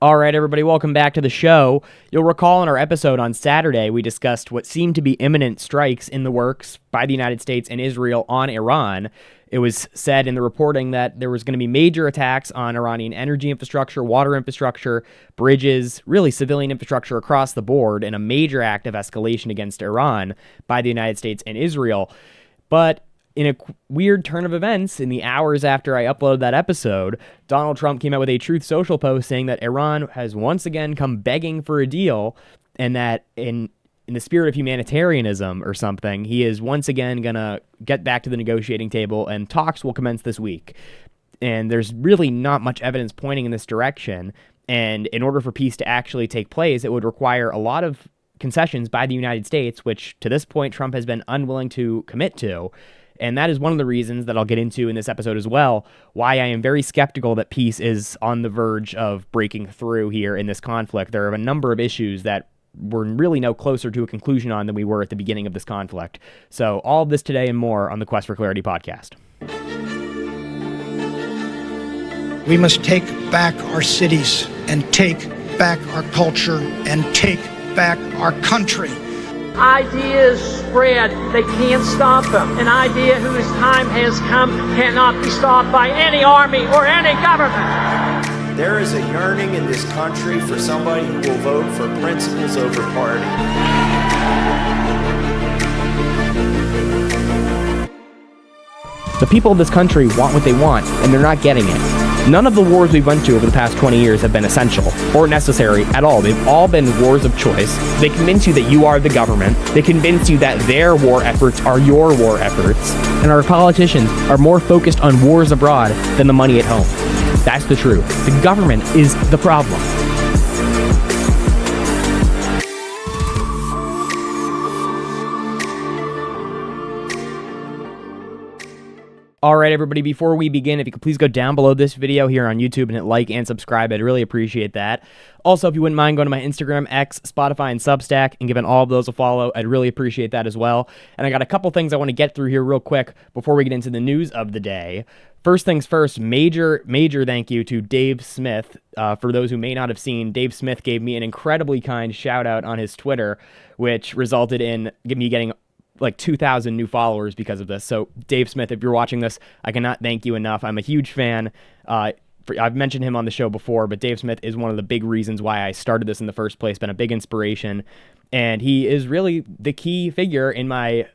All right, everybody, welcome back to the show. You'll recall in our episode on Saturday, we discussed what seemed to be imminent strikes in the works by the United States and Israel on Iran. It was said in the reporting that there was going to be major attacks on Iranian energy infrastructure, water infrastructure, bridges, really civilian infrastructure across the board, in a major act of escalation against Iran by the United States and Israel. But in a weird turn of events, in the hours after I uploaded that episode, Donald Trump came out with a Truth Social post saying that Iran has once again come begging for a deal, and that in the spirit of humanitarianism or something, he is once again going to get back to the negotiating table, and talks will commence this week. And there's really not much evidence pointing in this direction. And in order for peace to actually take place, it would require a lot of concessions by the United States, which to this point Trump has been unwilling to commit to. And that is one of the reasons that I'll get into in this episode as well, why I am very skeptical that peace is on the verge of breaking through here in this conflict. There are a number of issues that we're really no closer to a conclusion on than we were at the beginning of this conflict. So all of this today and more on the Quest for Clarity podcast. We must take back our cities and take back our culture and take back our country. Ideas spread, they can't stop them. An idea whose time has come cannot be stopped by any army or any government. There is a yearning in this country for somebody who will vote for principles over party. The people of this country want what they want, and they're not getting it. None of the wars we've went to over the past 20 years have been essential or necessary at all. They've all been wars of choice. They convince you that you are the government. They convince you that their war efforts are your war efforts. And our politicians are more focused on wars abroad than the money at home. That's the truth. The government is the problem. All right, everybody, before we begin, if you could please go down below this video here on YouTube and hit like and subscribe. I'd really appreciate that. Also, if you wouldn't mind going to my Instagram, X, Spotify, and Substack and giving all of those a follow, I'd really appreciate that as well. And I got a couple things I want to get through here real quick before we get into the news of the day. First things first, major thank you to Dave Smith. For those who may not have seen, Dave Smith gave me an incredibly kind shout out on his Twitter, which resulted in me getting like 2,000 new followers because of this. So Dave Smith, if you're watching this, I cannot thank you enough. I'm a huge fan. I've mentioned him on the show before, but Dave Smith is one of the big reasons why I started this in the first place, been a big inspiration. And he is really the key figure in my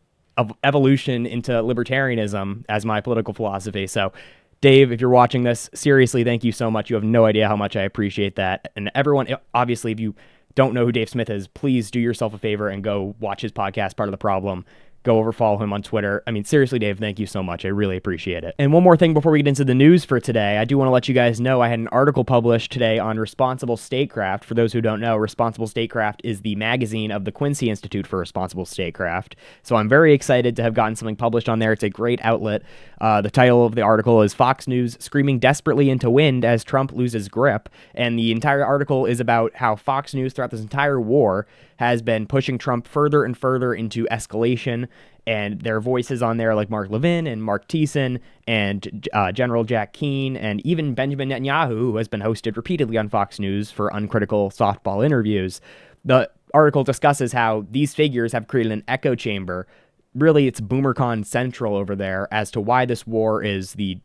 evolution into libertarianism as my political philosophy. So Dave, if you're watching this, seriously, thank you so much. You have no idea how much I appreciate that. And everyone, obviously, if you don't know who Dave Smith is, please do yourself a favor and go watch his podcast, Part of the Problem. Go over, follow him on Twitter. I mean, seriously, Dave, thank you so much. I really appreciate it. And one more thing before we get into the news for today, I do want to let you guys know I had an article published today on Responsible Statecraft. For those who don't know, Responsible Statecraft is the magazine of the Quincy Institute for Responsible Statecraft. So I'm very excited to have gotten something published on there. It's a great outlet. The title of the article is Fox News Screaming Desperately into Wind as Trump Loses Grip. And the entire article is about how Fox News throughout this entire war has been pushing Trump further and further into escalation. And there are voices on there like Mark Levin and Mark Thiessen and General Jack Keane and even Benjamin Netanyahu, who has been hosted repeatedly on Fox News for uncritical softball interviews. The article discusses how these figures have created an echo chamber. Really, it's BoomerCon Central over there as to why this war is the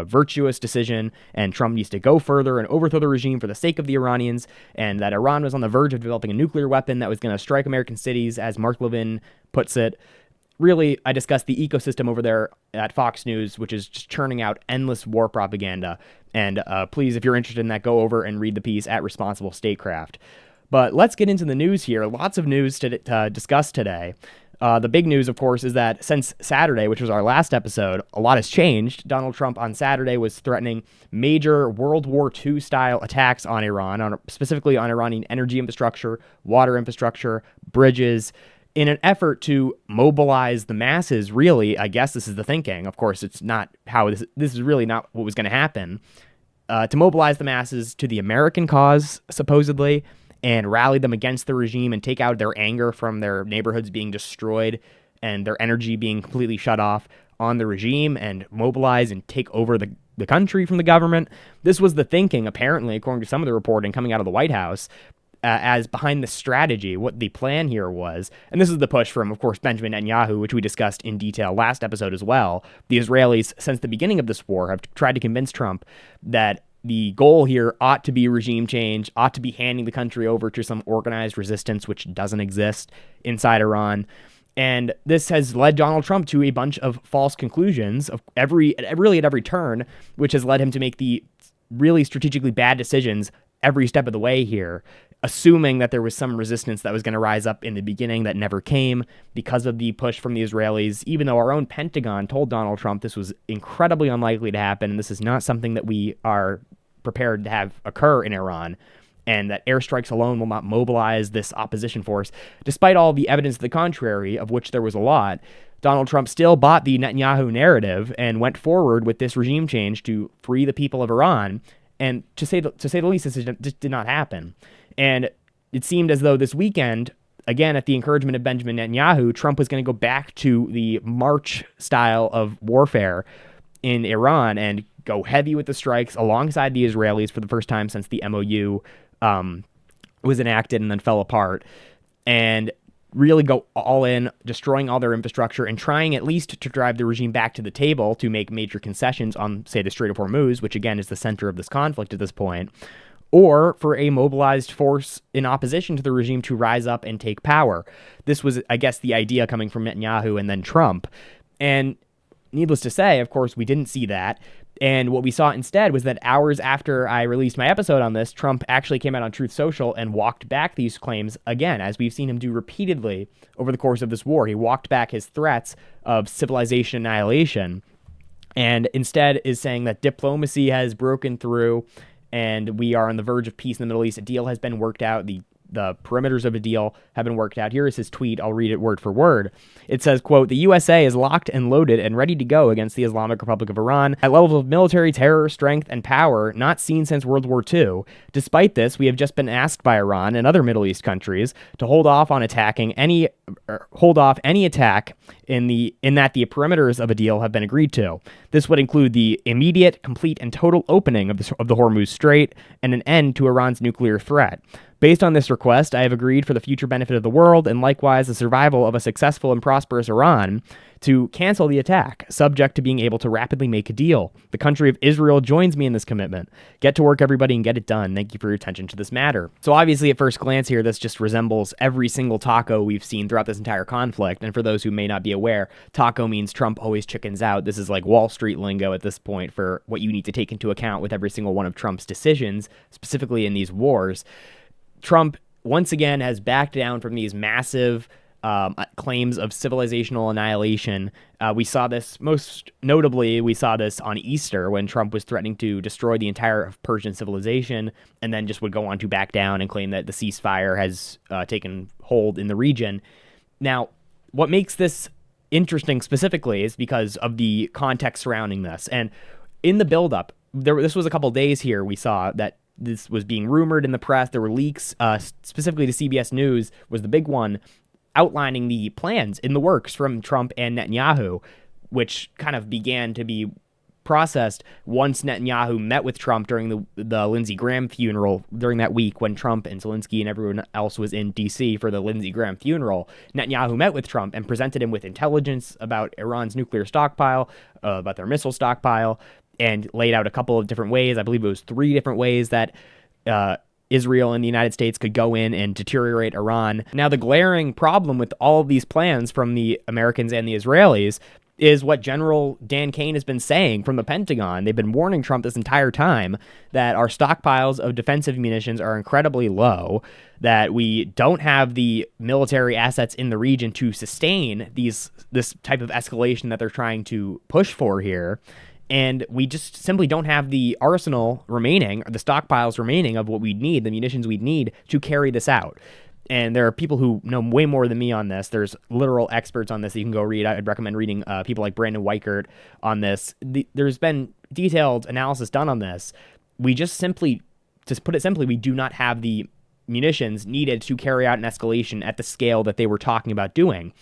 virtuous decision, and Trump needs to go further and overthrow the regime for the sake of the Iranians, and that Iran was on the verge of developing a nuclear weapon that was going to strike American cities, as Mark Levin puts it. Really, I discussed the ecosystem over there at Fox News, which is just churning out endless war propaganda. And please, if you're interested in that, go over and read the piece at Responsible Statecraft. But let's get into the news here. Lots of news to discuss today. The big news, of course, is that since Saturday, which was our last episode, a lot has changed. Donald Trump on Saturday was threatening major World War II-style attacks on Iran, specifically on Iranian energy infrastructure, water infrastructure, bridges, in an effort to mobilize the masses. Really, I guess this is the thinking. Of course, it's not how this is really not what was going to happen. To mobilize the masses to the American cause, supposedly, and rally them against the regime and take out their anger from their neighborhoods being destroyed and their energy being completely shut off on the regime, and mobilize and take over the country from the government. This was the thinking, apparently, according to some of the reporting coming out of the White House, as behind the strategy, what the plan here was. And this is the push from, of course, Benjamin Netanyahu, which we discussed in detail last episode as well. The Israelis, since the beginning of this war, have tried to convince Trump that the goal here ought to be regime change, ought to be handing the country over to some organized resistance, which doesn't exist inside Iran. And this has led Donald Trump to a bunch of false conclusions of at every turn, which has led him to make the really strategically bad decisions every step of the way here, assuming that there was some resistance that was going to rise up in the beginning that never came because of the push from the Israelis, even though our own Pentagon told Donald Trump this was incredibly unlikely to happen, and this is not something that we are prepared to have occur in Iran, and that airstrikes alone will not mobilize this opposition force. Despite all the evidence to the contrary, of which there was a lot, Donald Trump still bought the Netanyahu narrative and went forward with this regime change to free the people of Iran. And to say the least, this just did not happen. And it seemed as though this weekend, again, at the encouragement of Benjamin Netanyahu, Trump was going to go back to the March style of warfare in Iran and go heavy with the strikes alongside the Israelis for the first time since the MOU was enacted and then fell apart, and really go all in, destroying all their infrastructure and trying at least to drive the regime back to the table to make major concessions on, say, the Strait of Hormuz, which again is the center of this conflict at this point, or for a mobilized force in opposition to the regime to rise up and take power. This was, I guess, the idea coming from Netanyahu and then Trump. And needless to say, of course, we didn't see that. And what we saw instead was that hours after I released my episode on this, Trump actually came out on Truth Social and walked back these claims again, as we've seen him do repeatedly over the course of this war. He walked back his threats of civilization annihilation and instead is saying that diplomacy has broken through and we are on the verge of peace in the Middle East. A deal has been worked out. The perimeters of a deal have been worked out. Here is his tweet. I'll read it word for word. It says, quote, "The USA is locked and loaded and ready to go against the Islamic Republic of Iran at levels of military terror, strength, and power not seen since World War II. Despite this, we have just been asked by Iran and other Middle East countries to hold off any attack in that the perimeters of a deal have been agreed to. This would include the immediate, complete, and total opening of the Hormuz Strait and an end to Iran's nuclear threat. Based on this request, I have agreed for the future benefit of the world and likewise the survival of a successful and prosperous Iran to cancel the attack, subject to being able to rapidly make a deal. The country of Israel joins me in this commitment. Get to work, everybody, and get it done. Thank you for your attention to this matter." So obviously, at first glance here, this just resembles every single taco we've seen throughout this entire conflict. And for those who may not be aware, taco means Trump always chickens out. This is like Wall Street lingo at this point for what you need to take into account with every single one of Trump's decisions, specifically in these wars. Trump, once again, has backed down from these massive claims of civilizational annihilation. We saw this, most notably, on Easter when Trump was threatening to destroy the entire Persian civilization and then just would go on to back down and claim that the ceasefire has taken hold in the region. Now, what makes this interesting specifically is because of the context surrounding this. And in the buildup, this was a couple days here, we saw that this was being rumored in the press. There were leaks, specifically to CBS News was the big one, outlining the plans in the works from Trump and Netanyahu, which kind of began to be processed once Netanyahu met with Trump during the Lindsey Graham funeral during that week when Trump and Zelensky and everyone else was in D.C. for the Lindsey Graham funeral. Netanyahu met with Trump and presented him with intelligence about Iran's nuclear stockpile, about their missile stockpile, and laid out a couple of different ways. I believe it was 3 different ways that Israel and the United States could go in and deteriorate Iran. Now, the glaring problem with all of these plans from the Americans and the Israelis is what General Dan Kane has been saying from the Pentagon. They've been warning Trump this entire time that our stockpiles of defensive munitions are incredibly low, that we don't have the military assets in the region to sustain this type of escalation that they're trying to push for here. And we just simply don't have the arsenal remaining, or the stockpiles remaining of what we'd need, the munitions we'd need to carry this out. And there are people who know way more than me on this. There's literal experts on this that you can go read. I'd recommend reading people like Brandon Weichert on this. There's been detailed analysis done on this. We just simply, to put it simply, we do not have the munitions needed to carry out an escalation at the scale that they were talking about doing.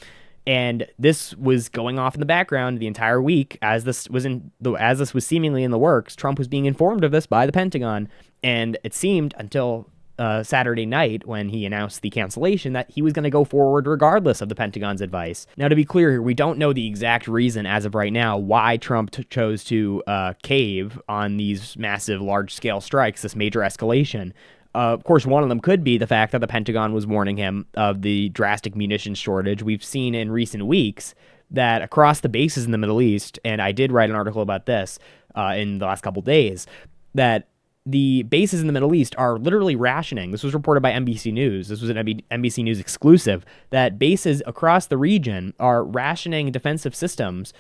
And this was going off in the background the entire week as this was seemingly in the works. Trump was being informed of this by the Pentagon, and it seemed until Saturday night when he announced the cancellation that he was going to go forward regardless of the Pentagon's advice. Now, to be clear here, we don't know the exact reason as of right now why Trump chose to cave on these massive, large-scale strikes, this major escalation. Of course, one of them could be the fact that the Pentagon was warning him of the drastic munitions shortage. We've seen in recent weeks that across the bases in the Middle East, and I did write an article about this in the last couple days, that the bases in the Middle East are literally rationing. This was reported by NBC News. This was an NBC News exclusive, that bases across the region are rationing defensive systems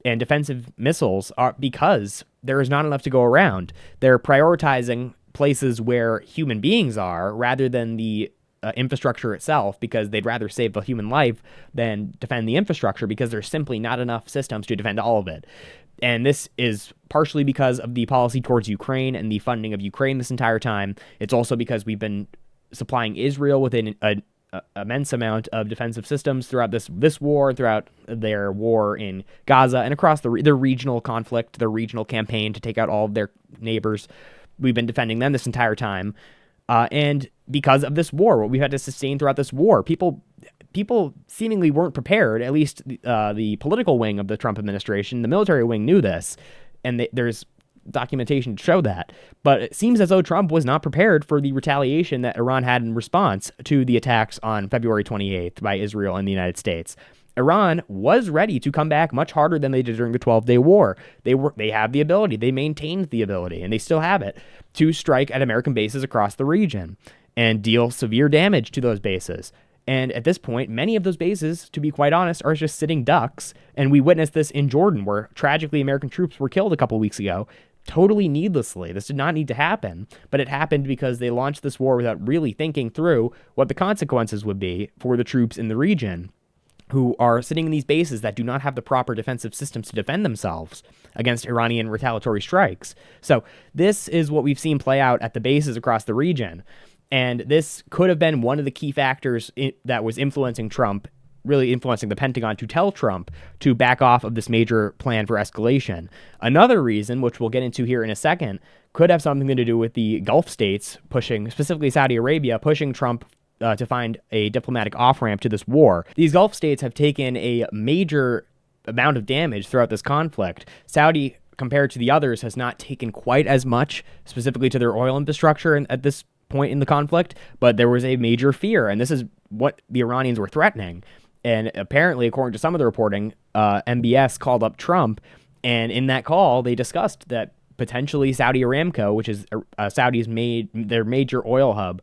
and defensive missiles because there is not enough to go around. They're prioritizing places where human beings are rather than the infrastructure itself, because they'd rather save the human life than defend the infrastructure, because there's simply not enough systems to defend all of it. And this is partially because of the policy towards Ukraine and the funding of Ukraine this entire time. It's also because we've been supplying Israel with an immense amount of defensive systems throughout this war, throughout their war in Gaza, and across their regional conflict, their regional campaign to take out all of their neighbors. We've been defending them this entire time. And because of this war, what we've had to sustain throughout this war, people seemingly weren't prepared. At least the political wing of the Trump administration, the military wing, knew this, and there's documentation to show that. But it seems as though Trump was not prepared for the retaliation that Iran had in response to the attacks on February 28th by Israel and the United States. Iran was ready to come back much harder than they did during the 12-day war. They have the ability, they maintained the ability, and they still have it, to strike at American bases across the region and deal severe damage to those bases. And at this point, many of those bases, to be quite honest, are just sitting ducks. And we witnessed this in Jordan, where tragically American troops were killed a couple weeks ago, totally needlessly. This did not need to happen, but it happened because they launched this war without really thinking through what the consequences would be for the troops in the region, who are sitting in these bases that do not have the proper defensive systems to defend themselves against Iranian retaliatory strikes. So this is what we've seen play out at the bases across the region. And this could have been one of the key factors that was influencing Trump, really influencing the Pentagon to tell Trump to back off of this major plan for escalation. Another reason, which we'll get into here in a second, could have something to do with the Gulf states pushing, specifically Saudi Arabia, pushing Trump to find a diplomatic off-ramp to this war. These Gulf states have taken a major amount of damage throughout this conflict. Saudi, compared to the others, has not taken quite as much, specifically to their oil infrastructure at this point in the conflict, but there was a major fear, and this is what the Iranians were threatening. And apparently, according to some of the reporting, MBS called up Trump, and in that call, they discussed that potentially Saudi Aramco, which is Saudi's their major oil hub,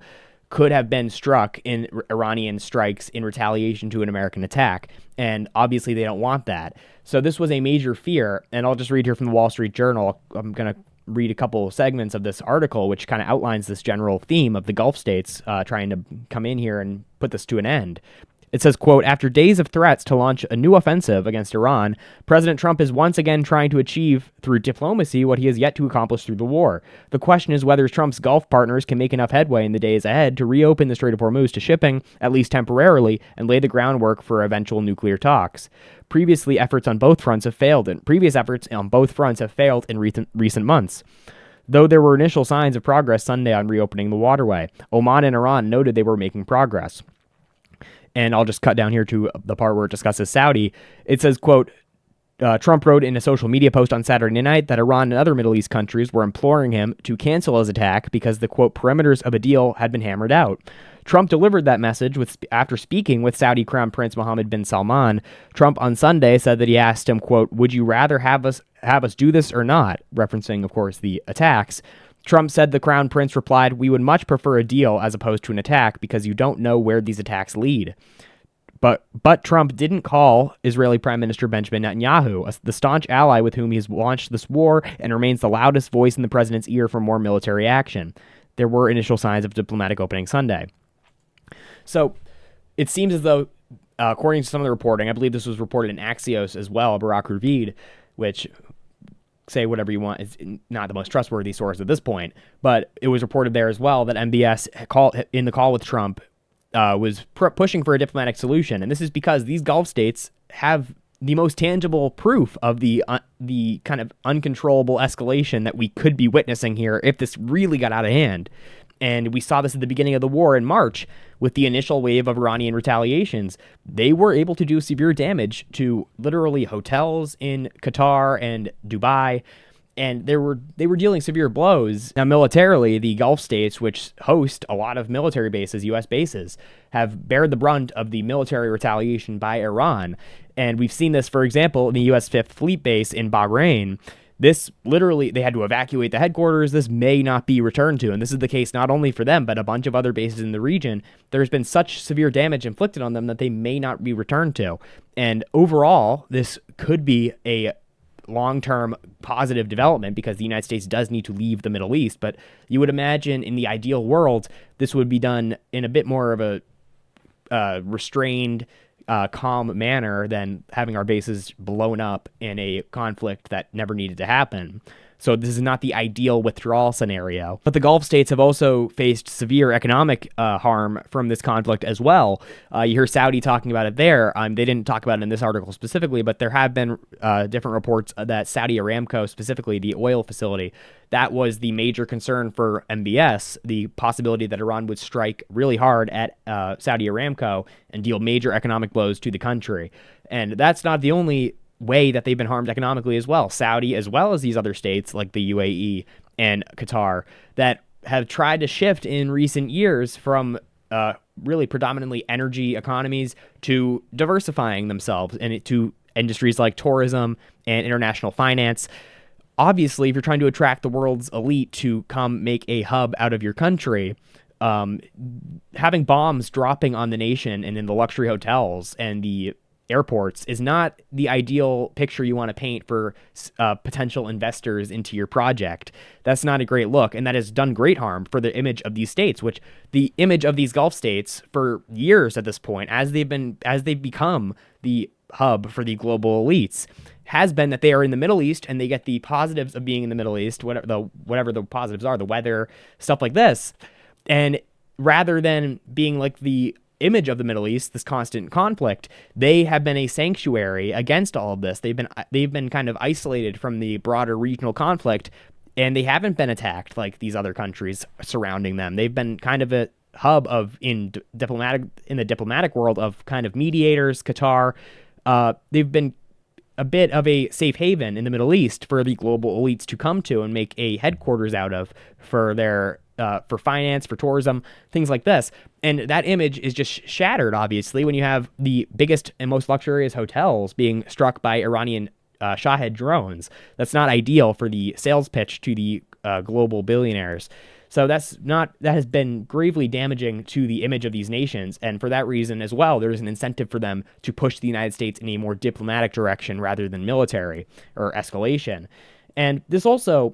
could have been struck in Iranian strikes in retaliation to an American attack. And obviously they don't want that. So this was a major fear. And I'll just read here from the Wall Street Journal. I'm going to read a couple segments of this article, which kind of outlines this general theme of the Gulf states trying to come in here and put this to an end. It says, quote, after days of threats to launch a new offensive against Iran, President Trump is once again trying to achieve through diplomacy what he has yet to accomplish through the war. The question is whether Trump's Gulf partners can make enough headway in the days ahead to reopen the Strait of Hormuz to shipping, at least temporarily, and lay the groundwork for eventual nuclear talks. Previous efforts on both fronts have failed in recent months. Though there were initial signs of progress Sunday on reopening the waterway, Oman and Iran noted they were making progress. And I'll just cut down here to the part where it discusses Saudi. It says, quote, Trump wrote in a social media post on Saturday night that Iran and other Middle East countries were imploring him to cancel his attack because the, quote, perimeters of a deal had been hammered out. Trump delivered that message after speaking with Saudi Crown Prince Mohammed bin Salman. Trump on Sunday said that he asked him, quote, would you rather have us do this or not? Referencing, of course, the attacks. Trump said the Crown Prince replied, we would much prefer a deal as opposed to an attack because you don't know where these attacks lead. But Trump didn't call Israeli Prime Minister Benjamin Netanyahu, the staunch ally with whom he has launched this war and remains the loudest voice in the president's ear for more military action. There were initial signs of diplomatic opening Sunday. So it seems as though, according to some of the reporting, I believe this was reported in Axios as well, Barak Ravid, which, say whatever you want, is not the most trustworthy source at this point, but it was reported there as well that MBS in the call with Trump was pushing for a diplomatic solution. And this is because these Gulf states have the most tangible proof of the kind of uncontrollable escalation that we could be witnessing here if this really got out of hand. And we saw this at the beginning of the war in March with the initial wave of Iranian retaliations. They were able to do severe damage to literally hotels in Qatar and Dubai, and they were dealing severe blows. Now, militarily, the Gulf states, which host a lot of military bases, U.S. bases, have bared the brunt of the military retaliation by Iran. And we've seen this, for example, in the U.S. Fifth Fleet Base in Bahrain. This literally, they had to evacuate the headquarters. This may not be returned to. And this is the case not only for them, but a bunch of other bases in the region. There's been such severe damage inflicted on them that they may not be returned to. And overall, this could be a long-term positive development because the United States does need to leave the Middle East. But you would imagine in the ideal world, this would be done in a bit more of a restrained, calm manner than having our bases blown up in a conflict that never needed to happen. So this is not the ideal withdrawal scenario. But the Gulf states have also faced severe economic harm from this conflict as well. You hear Saudi talking about it there. They didn't talk about it in this article specifically, but there have been different reports that Saudi Aramco, specifically the oil facility, that was the major concern for MBS, the possibility that Iran would strike really hard at Saudi Aramco and deal major economic blows to the country. And that's not the only way that they've been harmed economically as well. Saudi, as well as these other states like the UAE and Qatar, that have tried to shift in recent years from really predominantly energy economies to diversifying themselves and to industries like tourism and international finance. Obviously, if you're trying to attract the world's elite to come make a hub out of your country, having bombs dropping on the nation and in the luxury hotels and the airports is not the ideal picture you want to paint for potential investors into your project. That's not a great look, and that has done great harm for the image of these states, which the image of these Gulf states for years at this point, as they've become the hub for the global elites, has been that they are in the Middle East and they get the positives of being in the Middle East, whatever the positives are, the weather, stuff like this. And rather than being like the image of the Middle East, this constant conflict, they have been a sanctuary against all of this. They've been kind of isolated from the broader regional conflict, and they haven't been attacked like these other countries surrounding them. They've been kind of a hub of in the diplomatic world of kind of mediators. Qatar, they've been a bit of a safe haven in the Middle East for the global elites to come to and make a headquarters out of for their for finance, for tourism, things like this. And that image is just shattered, obviously, when you have the biggest and most luxurious hotels being struck by Iranian Shahed drones. That's not ideal for the sales pitch to the global billionaires. So that has been gravely damaging to the image of these nations. And for that reason as well, there's an incentive for them to push the United States in a more diplomatic direction rather than military or escalation. And this also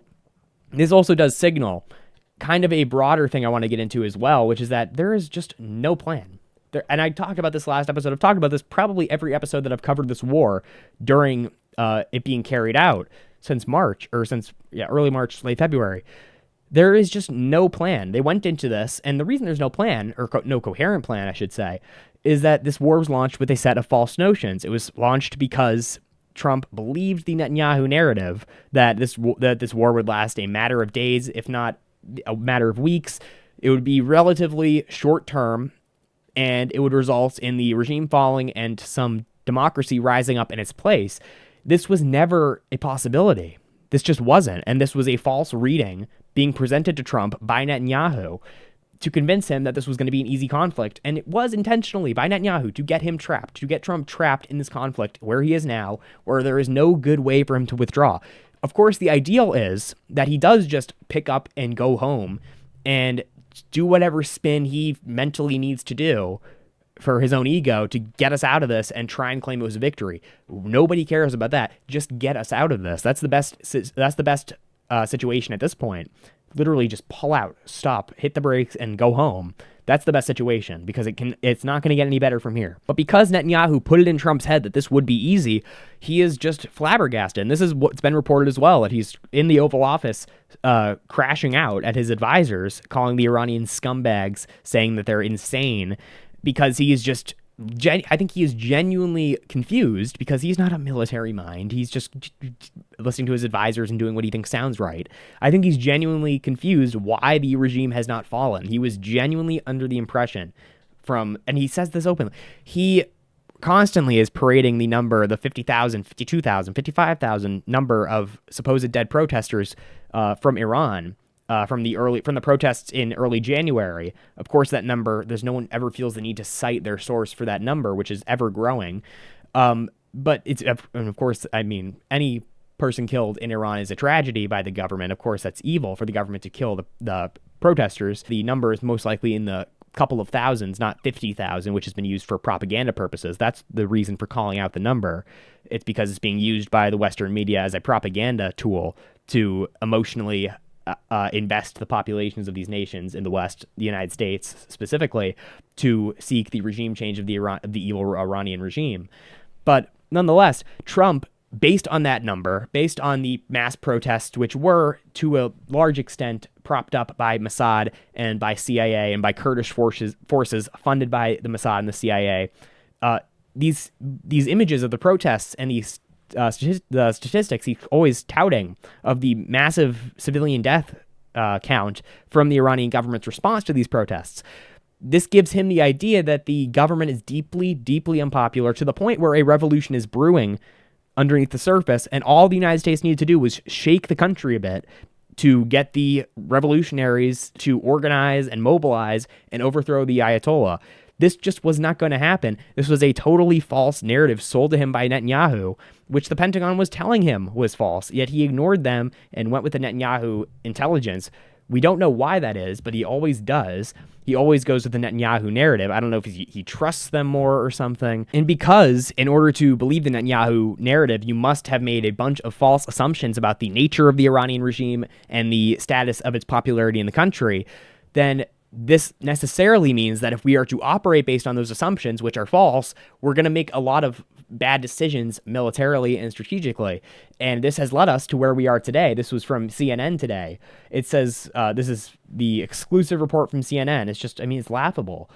does signal kind of a broader thing I want to get into as well, which is that there is just no plan. And I talked about this last episode. I've talked about this probably every episode that I've covered this war during it being carried out since early March, late February. There is just no plan. They went into this, and the reason there's no plan, or no coherent plan, I should say, is that this war was launched with a set of false notions. It was launched because Trump believed the Netanyahu narrative that this war would last a matter of days, if not a matter of weeks. It would be relatively short term, and it would result in the regime falling and some democracy rising up in its place. This was never a possibility. This just wasn't. And this was a false reading being presented to Trump by Netanyahu to convince him that this was going to be an easy conflict. And it was intentionally by Netanyahu to get him trapped, to get Trump trapped in this conflict where he is now, where there is no good way for him to withdraw. Of course, the ideal is that he does just pick up and go home and do whatever spin he mentally needs to do for his own ego to get us out of this and try and claim it was a victory. Nobody cares about that. Just get us out of this. That's the best situation at this point. Literally just pull out, stop, hit the brakes, and go home. That's the best situation because it's not going to get any better from here. But because Netanyahu put it in Trump's head that this would be easy, he is just flabbergasted. And this is what's been reported as well, that he's in the Oval Office crashing out at his advisors, calling the Iranian scumbags, saying that they're insane. because he is just, I think he is genuinely confused because he's not a military mind. He's just listening to his advisors and doing what he thinks sounds right. I think he's genuinely confused why the regime has not fallen. He was genuinely under the impression and he says this openly, he constantly is parading the number, the 50,000, 52,000, 55,000 number of supposed dead protesters from Iran, from the protests in early January. Of course, that number, no one ever feels the need to cite their source for that number, which is ever growing. But and of course, I mean, any person killed in Iran is a tragedy by the government. Of course, that's evil for the government to kill the protesters. The number is most likely in the couple of thousands, not 50,000, which has been used for propaganda purposes. That's the reason for calling out the number. It's because it's being used by the Western media as a propaganda tool to emotionally invest the populations of these nations in the West, the United States specifically, to seek the regime change of the evil Iranian regime. But nonetheless, Trump, based on that number, based on the mass protests, which were to a large extent propped up by Mossad and by CIA and by Kurdish forces funded by the Mossad and the CIA, these images of the protests and these the statistics he's always touting of the massive civilian death count from the Iranian government's response to these protests, this gives him the idea that the government is deeply, deeply unpopular to the point where a revolution is brewing underneath the surface, and all the United States needed to do was shake the country a bit to get the revolutionaries to organize and mobilize and overthrow the Ayatollah. This just was not going to happen. This was a totally false narrative sold to him by Netanyahu, which the Pentagon was telling him was false, yet he ignored them and went with the Netanyahu intelligence. We don't know why that is, but he always does. He always goes with the Netanyahu narrative. I don't know if he trusts them more or something. And because in order to believe the Netanyahu narrative, you must have made a bunch of false assumptions about the nature of the Iranian regime and the status of its popularity in the country, then this necessarily means that if we are to operate based on those assumptions, which are false, we're going to make a lot of bad decisions militarily and strategically. And this has led us to where we are today. This was from CNN today. It says, this is the exclusive report from CNN. It's just, I mean, it's laughable.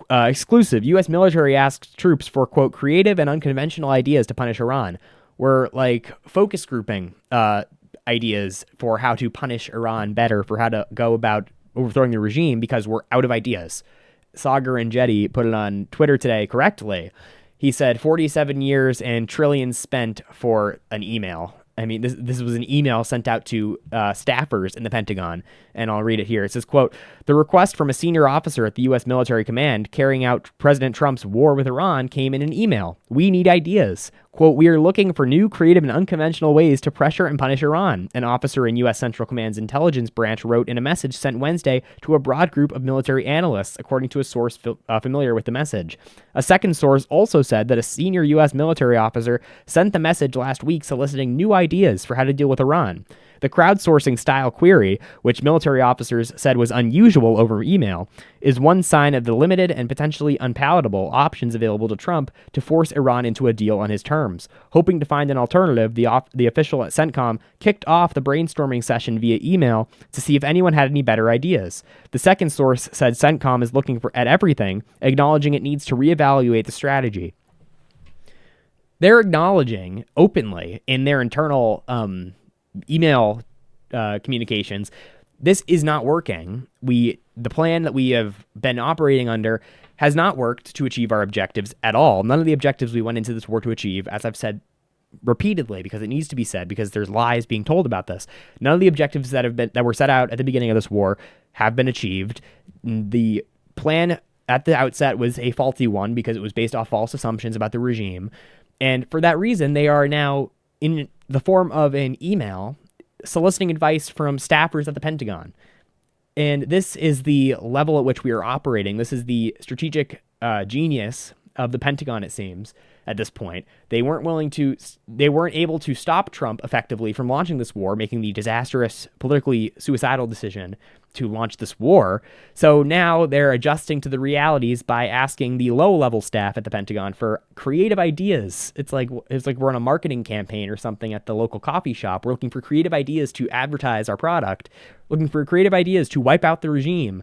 Exclusive. U.S. military asks troops for, quote, creative and unconventional ideas to punish Iran. We're like focus grouping ideas for how to punish Iran better, for how to go about overthrowing the regime, because we're out of ideas. Sagar and Jetty put it on Twitter today correctly. He said 47 years and trillions spent for an email. I mean, this was an email sent out to staffers in the Pentagon, and I'll read it here. It says, quote, the request from a senior officer at the U.S. military command carrying out President Trump's war with Iran came in an email. We need ideas. Quote, we are looking for new, creative, and unconventional ways to pressure and punish Iran, an officer in U.S. Central Command's intelligence branch wrote in a message sent Wednesday to a broad group of military analysts, according to a source familiar with the message. A second source also said that a senior U.S. military officer sent the message last week soliciting new ideas for how to deal with Iran. The crowdsourcing style query, which military officers said was unusual over email, is one sign of the limited and potentially unpalatable options available to Trump to force Iran into a deal on his terms. Hoping to find an alternative, the official at CENTCOM kicked off the brainstorming session via email to see if anyone had any better ideas. The second source said CENTCOM is looking at everything, acknowledging it needs to reevaluate the strategy. They're acknowledging openly in their internal email communications, this is not working. The plan that we have been operating under has not worked to achieve our objectives at all. None of the objectives we went into this war to achieve, as I've said repeatedly, because it needs to be said, because there's lies being told about this. None of the objectives that were set out at the beginning of this war have been achieved. The plan at the outset was a faulty one because it was based off false assumptions about the regime. And for that reason, they are now in the form of an email soliciting advice from staffers at the Pentagon. And this is the level at which we are operating. This is the strategic genius of the Pentagon, it seems, at this point. They weren't able to stop Trump effectively from launching this war, making the disastrous, politically suicidal decision to launch this war. So now they're adjusting to the realities by asking the low-level staff at the Pentagon for creative ideas. It's like we're on a marketing campaign or something at the local coffee shop. We're looking for creative ideas to advertise our product, looking for creative ideas to wipe out the regime.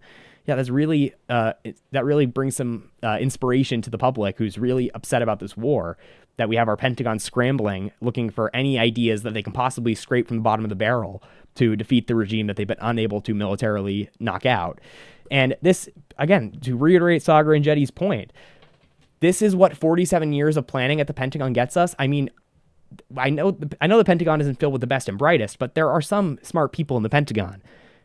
yeah, that really brings some inspiration to the public who's really upset about this war, that we have our Pentagon scrambling, looking for any ideas that they can possibly scrape from the bottom of the barrel to defeat the regime that they've been unable to militarily knock out. And this, again, to reiterate Sagar and Jetty's point, this is what 47 years of planning at the Pentagon gets us. I mean, I know the Pentagon isn't filled with the best and brightest, but there are some smart people in the Pentagon.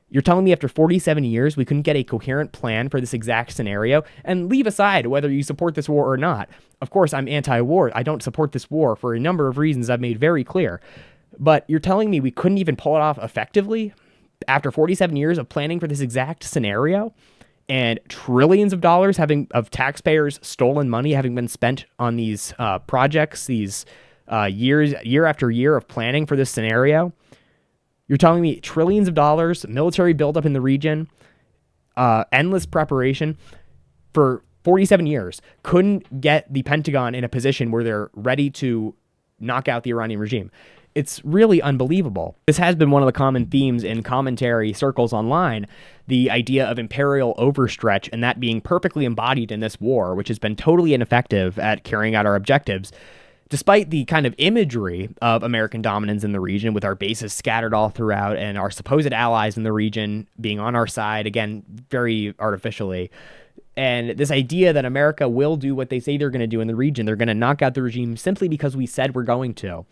You're telling me after 47 years, we couldn't get a coherent plan for this exact scenario? And leave aside whether you support this war or not. Of course, I'm anti-war. I don't support this war for a number of reasons I've made very clear. But you're telling me we couldn't even pull it off effectively after 47 years of planning for this exact scenario? And trillions of dollars of taxpayers' stolen money having been spent on these projects, these year after year of planning for this scenario? You're telling me trillions of dollars, military buildup in the region, endless preparation for 47 years couldn't get the Pentagon in a position where they're ready to knock out the Iranian regime. It's really unbelievable. This has been one of the common themes in commentary circles online, the idea of imperial overstretch, and that being perfectly embodied in this war, which has been totally ineffective at carrying out our objectives. Despite the kind of imagery of American dominance in the region, with our bases scattered all throughout and our supposed allies in the region being on our side, again, very artificially, and this idea that America will do what they say they're going to do in the region, they're going to knock out the regime simply because we said we're going to.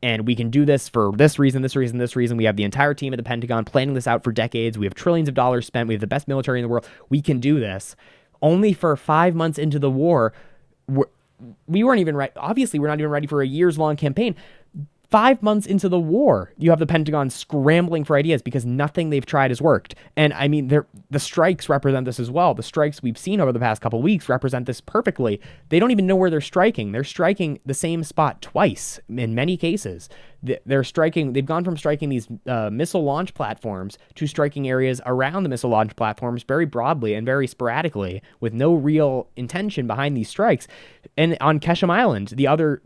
And we can do this for this reason, this reason, this reason. We have the entire team at the Pentagon planning this out for decades. We have trillions of dollars spent. We have the best military in the world. We can do this. Only for 5 months into the war, we weren't even ready. Obviously, we're not even ready for a years-long campaign. 5 months into the war, you have the Pentagon scrambling for ideas because nothing they've tried has worked. And I mean, the strikes represent this as well. The strikes we've seen over the past couple of weeks represent this perfectly. They don't even know where they're striking. They're striking the same spot twice in many cases. They've gone from striking these missile launch platforms to striking areas around the missile launch platforms very broadly and very sporadically with no real intention behind these strikes. And on Keshem Island,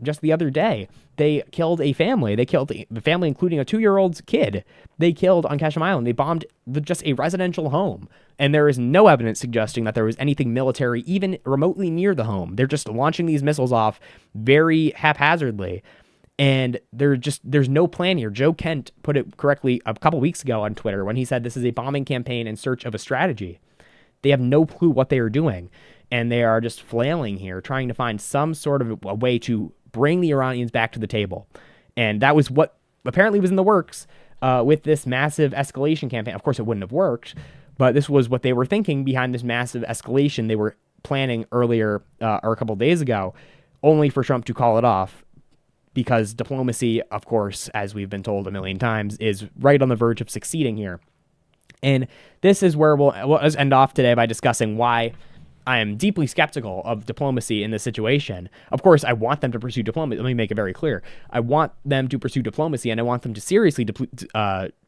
just the other day, they killed a family. They killed the family, including a 2-year-old kid. They killed on Keshem Island. They bombed just a residential home. And there is no evidence suggesting that there was anything military even remotely near the home. They're just launching these missiles off very haphazardly. And there's no plan here. Joe Kent put it correctly a couple weeks ago on Twitter when he said this is a bombing campaign in search of a strategy. They have no clue what they are doing. And they are just flailing here, trying to find some sort of a way to bring the Iranians back to the table. And that was what apparently was in the works with this massive escalation campaign. Of course, it wouldn't have worked, but this was what they were thinking behind this massive escalation they were planning earlier or a couple days ago, only for Trump to call it off. Because diplomacy, of course, as we've been told a million times, is right on the verge of succeeding here. And this is where we'll end off today by discussing why I am deeply skeptical of diplomacy in this situation. Of course, I want them to pursue diplomacy. Let me make it very clear. I want them to pursue diplomacy, and I want them to seriously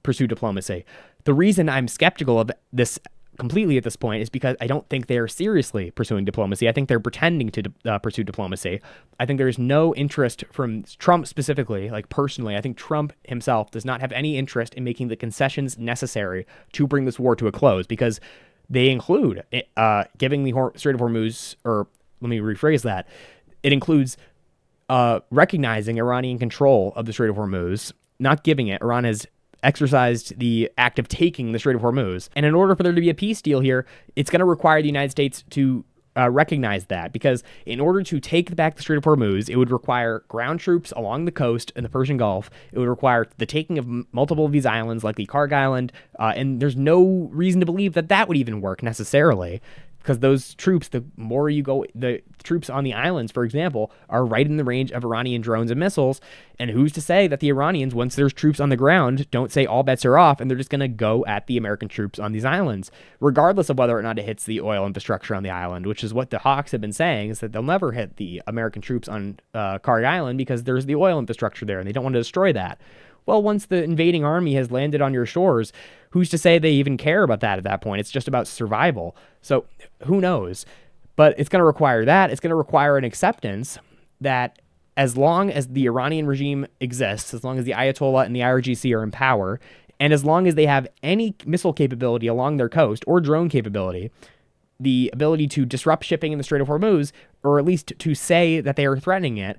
pursue diplomacy. The reason I'm skeptical of this completely at this point is because I don't think they're seriously pursuing diplomacy. I think they're pretending to pursue diplomacy. I think there's no interest from Trump specifically, like personally. I think Trump himself does not have any interest in making the concessions necessary to bring this war to a close, because they include giving the Strait of Hormuz, or let me rephrase that. It includes recognizing Iranian control of the Strait of Hormuz, not giving it. Iran has exercised the act of taking the Strait of Hormuz. And in order for there to be a peace deal here, it's going to require the United States to recognize that, because in order to take back the Strait of Hormuz, it would require ground troops along the coast in the Persian Gulf. It would require the taking of multiple of these islands, like the Karg Island, and there's no reason to believe that that would even work necessarily, because those troops, the more you go, the troops on the islands, for example, are right in the range of Iranian drones and missiles. And who's to say that the Iranians, once there's troops on the ground, don't say all bets are off and they're just going to go at the American troops on these islands, regardless of whether or not it hits the oil infrastructure on the island, which is what the Hawks have been saying, is that they'll never hit the American troops on Karg Island because there's the oil infrastructure there and they don't want to destroy that. Well, once the invading army has landed on your shores, who's to say they even care about that at that point? It's just about survival. So who knows? But it's going to require that. It's going to require an acceptance that as long as the Iranian regime exists, as long as the Ayatollah and the IRGC are in power, And as long as they have any missile capability along their coast or drone capability, the ability to disrupt shipping in the Strait of Hormuz, or at least to say that they are threatening it,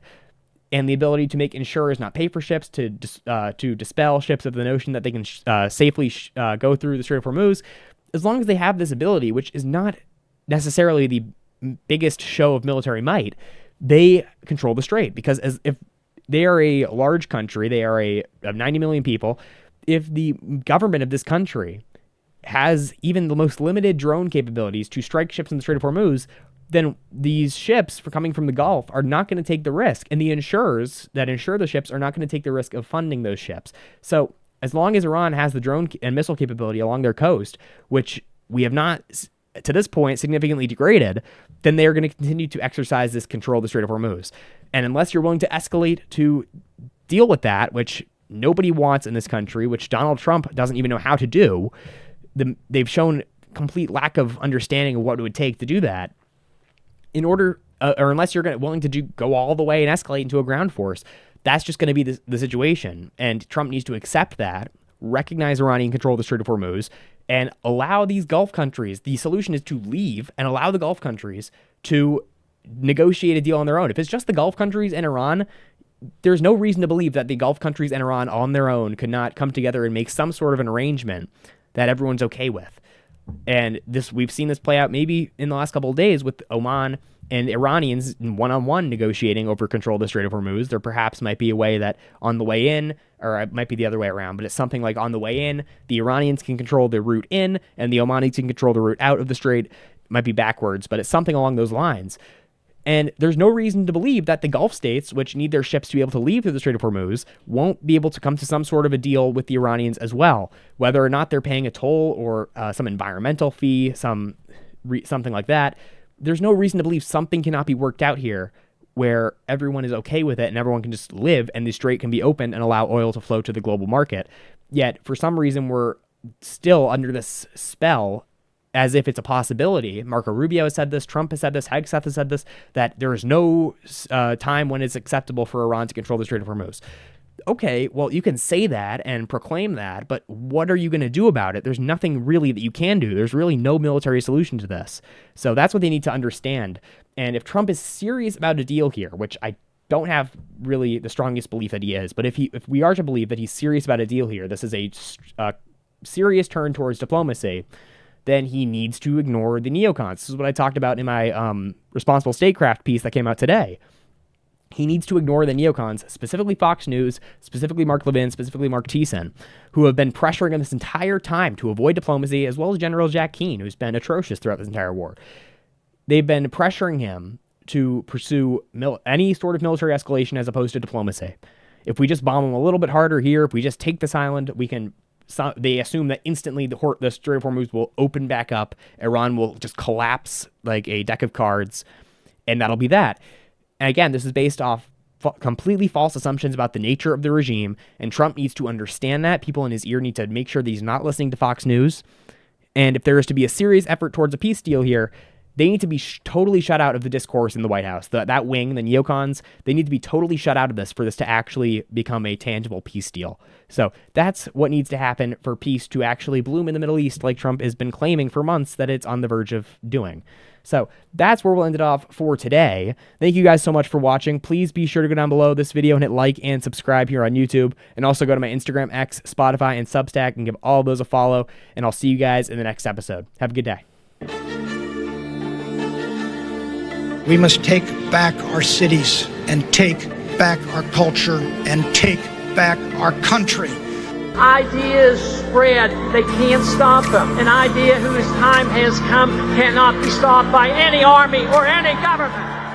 and the ability to make insurers not pay for ships, to dispel ships of the notion that they can safely go through the Strait of Hormuz, as long as they have this ability, which is not necessarily the biggest show of military might, they control the strait. Because if they are a large country, they are of 90 million people, if the government of this country has even the most limited drone capabilities to strike ships in the Strait of Hormuz, then these ships coming from the Gulf are not going to take the risk. And the insurers that insure the ships are not going to take the risk of funding those ships. So as long as Iran has the drone and missile capability along their coast, which we have not, to this point, significantly degraded, then they are going to continue to exercise this control of the Strait of Hormuz. And unless you're willing to escalate to deal with that, which nobody wants in this country, which Donald Trump doesn't even know how to do, they've shown complete lack of understanding of what it would take to do that. In order, or unless you're willing to go all the way and escalate into a ground force, that's just going to be the situation. And Trump needs to accept that, recognize Iranian control of the Strait of Hormuz, and allow these Gulf countries, the solution is to leave and allow the Gulf countries to negotiate a deal on their own. If it's just the Gulf countries and Iran, there's no reason to believe that the Gulf countries and Iran on their own could not come together and make some sort of an arrangement that everyone's okay with. And we've seen this play out maybe in the last couple of days with Oman and Iranians one-on-one negotiating over control of the Strait of Hormuz. There perhaps might be a way that on the way in, or it might be the other way around, but it's something like on the way in, the Iranians can control the route in, and the Omanis can control the route out of the strait. It might be backwards, but it's something along those lines. And there's no reason to believe that the Gulf states, which need their ships to be able to leave through the Strait of Hormuz, won't be able to come to some sort of a deal with the Iranians as well, whether or not they're paying a toll or some environmental fee, something like that. There's no reason to believe something cannot be worked out here where everyone is okay with it and everyone can just live and the strait can be opened and allow oil to flow to the global market. Yet, for some reason, we're still under this spell as if it's a possibility. Marco Rubio has said this, Trump has said this, Hegseth has said this, that there is no time when it's acceptable for Iran to control the Strait of Hormuz. Okay, well, you can say that and proclaim that, but what are you going to do about it? There's nothing really that you can do. There's really no military solution to this. So that's what they need to understand. And if Trump is serious about a deal here, which I don't have really the strongest belief that he is, but if we are to believe that he's serious about a deal here, this is a serious turn towards diplomacy, then he needs to ignore the neocons. This is what I talked about in my Responsible Statecraft piece that came out today. He needs to ignore the neocons, specifically Fox News, specifically Mark Levin, specifically Mark Thiessen, who have been pressuring him this entire time to avoid diplomacy, as well as General Jack Keane, who's been atrocious throughout this entire war. They've been pressuring him to pursue any sort of military escalation as opposed to diplomacy. If we just bomb them a little bit harder here, if we just take this island, we can... they assume that instantly the Strait of Hormuz will open back up, Iran will just collapse like a deck of cards, and that'll be that. And again, this is based off completely false assumptions about the nature of the regime, and Trump needs to understand that. People in his ear need to make sure that he's not listening to Fox News. And if there is to be a serious effort towards a peace deal here, they need to be totally shut out of the discourse in the White House. That wing, the neocons, they need to be totally shut out of this for this to actually become a tangible peace deal. So that's what needs to happen for peace to actually bloom in the Middle East, like Trump has been claiming for months that it's on the verge of doing. So that's where we'll end it off for today. Thank you guys so much for watching. Please be sure to go down below this video and hit like and subscribe here on YouTube. And also go to my Instagram, X, Spotify, and Substack and give all those a follow. And I'll see you guys in the next episode. Have a good day. We must take back our cities and take back our culture and take back our country. Ideas spread, they can't stop them. An idea whose time has come cannot be stopped by any army or any government.